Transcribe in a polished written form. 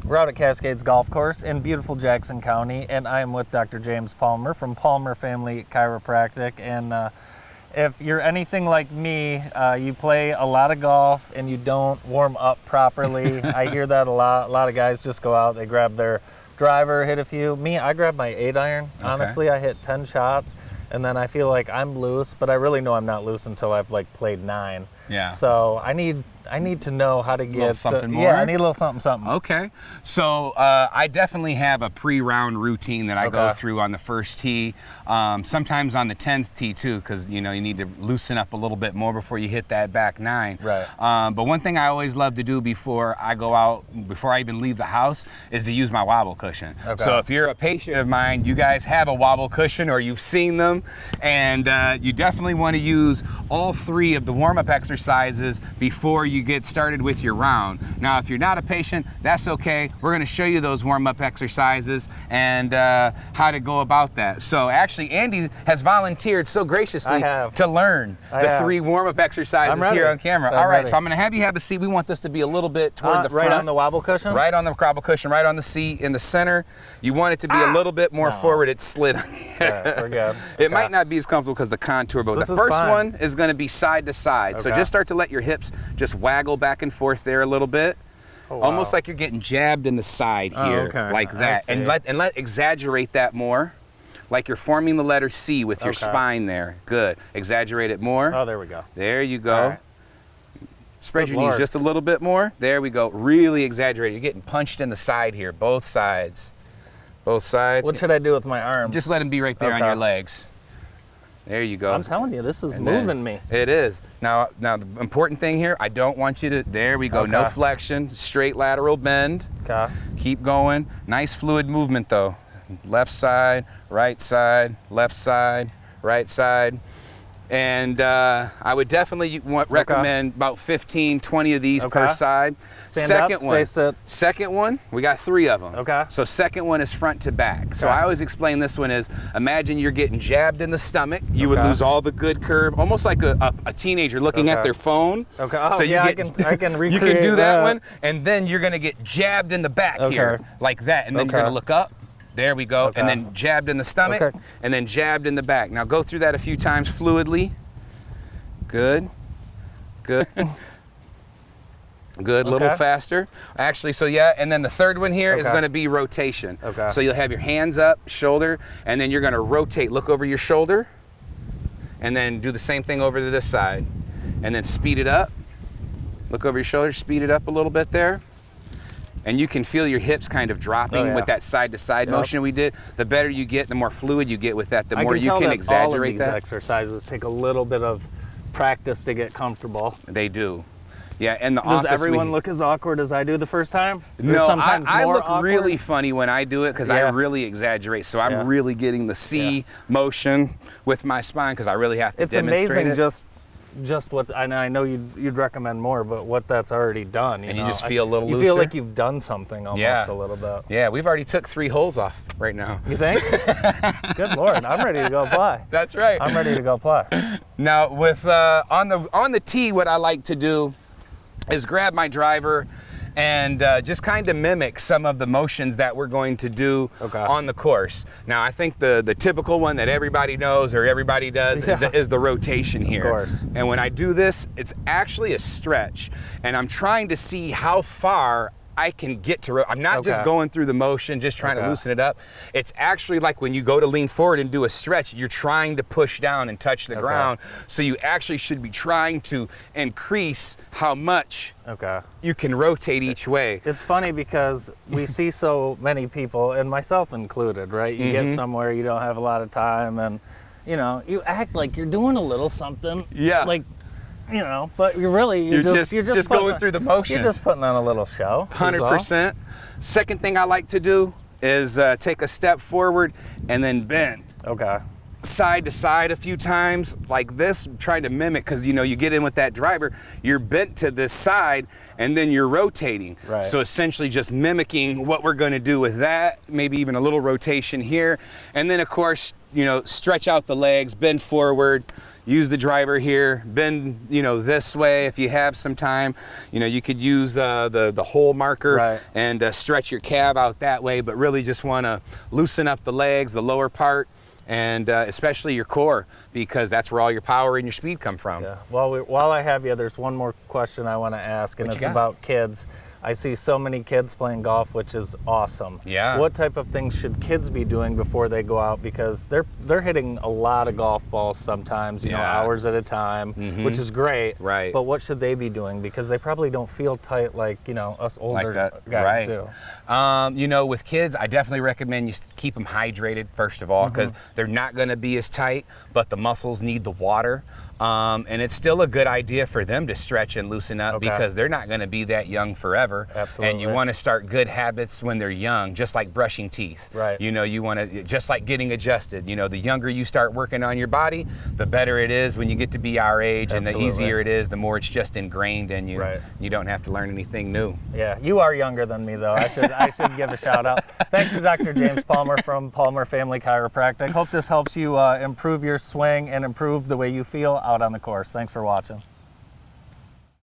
We're out at Cascades Golf Course in beautiful Jackson County, and I'm with Dr. James Palmer from Palmer Family Chiropractic. And if you're anything like me, you play a lot of golf and you don't warm up properly. I hear that a lot. A lot of guys just go out, they grab their driver, hit a few. Me, I grab my 8-iron. Okay. Honestly, I hit 10 shots, and then I feel like I'm loose, but I really know I'm not loose until I've like played 9. Yeah. So I need to know how to get a little something more? Yeah, I need a little something. Okay. So I definitely have a pre-round routine that I go through on the first tee, sometimes on the 10th tee too, because you need to loosen up a little bit more before you hit that back 9. Right. But one thing I always love to do before I go out, before I even leave the house, is to use my wobble cushion. Okay. So if you're a patient of mine, you guys have a wobble cushion or you've seen them, and you definitely want to use all 3 of the warm-up exercises before you get started with your round. Now, if you're not a patient, that's okay. We're going to show you those warm-up exercises and how to go about that. So actually, Andy has volunteered so graciously to learn the 3 warm-up exercises here on camera. All right, so I'm going to have you have a seat. We want this to be a little bit toward the front. Right on the wobble cushion? Right on the wobble cushion, right on the seat in the center. You want it to be a little bit more forward. It's slid on you. Right, we're good. It might not be as comfortable because the contour, but the first one is going to be side to side. So just start to let your hips just waggle back and forth there a little bit. Oh, wow. Almost like you're getting jabbed in the side here, like that. And let exaggerate that more. Like you're forming the letter C with your spine there. Good. Exaggerate it more. Oh, there we go. There you go. Right. Spread your knees just a little bit more. There we go. Really exaggerate. You're getting punched in the side here. Both sides. Both sides. What should I do with my arms? Just let them be right there on your legs. There you go. I'm telling you, this is moving me. It is. Now the important thing here, I don't want you to, there we go, no flexion, straight lateral bend. Okay. Keep going. Nice fluid movement though. Left side, right side, left side, right side. And I would definitely recommend about 15, 20 of these per side. Second one, we got 3 of them. Okay. So second one is front to back. Okay. So I always explain this one is, imagine you're getting jabbed in the stomach. You would lose all the good curve, almost like a teenager looking at their phone. Okay. Oh, so I can recreate you can do that one, and then you're gonna get jabbed in the back here, like that, and then you're gonna look up. There we go, and then jabbed in the stomach, and then jabbed in the back. Now go through that a few times fluidly. Good, good. Good, a little faster. Actually, so yeah, and then the third one here is gonna be rotation. Okay. So you'll have your hands up, shoulder, and then you're gonna rotate. Look over your shoulder, and then do the same thing over to this side. And then speed it up. Look over your shoulder, speed it up a little bit there. And you can feel your hips kind of dropping with that side-to-side motion we did. The better you get, the more fluid you get with that, the more you can exaggerate that. All of these exercises take a little bit of practice to get comfortable. They do. Yeah, and does everyone look as awkward as I do the first time? No, I look really funny when I do it because I really exaggerate. So I'm really getting the C motion with my spine because I really have to demonstrate it. It's amazing just what, and I know you'd recommend more, but what that's already done. You just feel a little looser. You feel like you've done something almost a little bit. Yeah, we've already took 3 holes off right now. You think? Good Lord, I'm ready to go play. That's right. I'm ready to go play. Now with on the tee, what I like to do is grab my driver and just kind of mimic some of the motions that we're going to do on the course. Now, I think the typical one that everybody knows or everybody does is the rotation here. Of course. And when I do this, it's actually a stretch, and I'm trying to see how far I can get to, I'm not just going through the motion, just trying to loosen it up. It's actually like when you go to lean forward and do a stretch, you're trying to push down and touch the ground. So you actually should be trying to increase how much you can rotate each way. It's funny because we see so many people, and myself included, right? You get somewhere, you don't have a lot of time, and you act like you're doing a little something. Yeah. Like, but you're just going through the motions. You're just putting on a little show. 100%. Second thing I like to do is take a step forward and then bend. Okay. side to side a few times like this, trying to mimic, because you know, you get in with that driver, you're bent to this side and then you're rotating. Right. So essentially just mimicking what we're going to do with that, maybe even a little rotation here. And then of course, you know, stretch out the legs, bend forward, use the driver here, bend, you know, this way if you have some time. You know, you could use the hole marker, right, and stretch your calf out that way, but really just want to loosen up the legs, the lower part, and especially your core, because that's where all your power and your speed come from. Yeah. While I have you, there's one more question I want to ask, and it's about kids. I see so many kids playing golf, which is awesome. Yeah. What type of things should kids be doing before they go out? Because they're hitting a lot of golf balls sometimes, you know, hours at a time, which is great. Right. But what should they be doing? Because they probably don't feel tight like, you know, us older guys do. You know, with kids, I definitely recommend you keep them hydrated, first of all, because they're not going to be as tight, but the muscles need the water. And it's still a good idea for them to stretch and loosen up, because they're not going to be that young forever. Absolutely. And you want to start good habits when they're young, just like brushing teeth. Right. You know, you want to, just like getting adjusted. You know, the younger you start working on your body, the better it is when you get to be our age. And the easier it is, the more it's just ingrained in you. Right. You don't have to learn anything new. Yeah, you are younger than me, though. I should give a shout out. Thanks to Dr. James Palmer from Palmer Family Chiropractic. Hope this helps you improve your swing and improve the way you feel out on the course. Thanks for watching.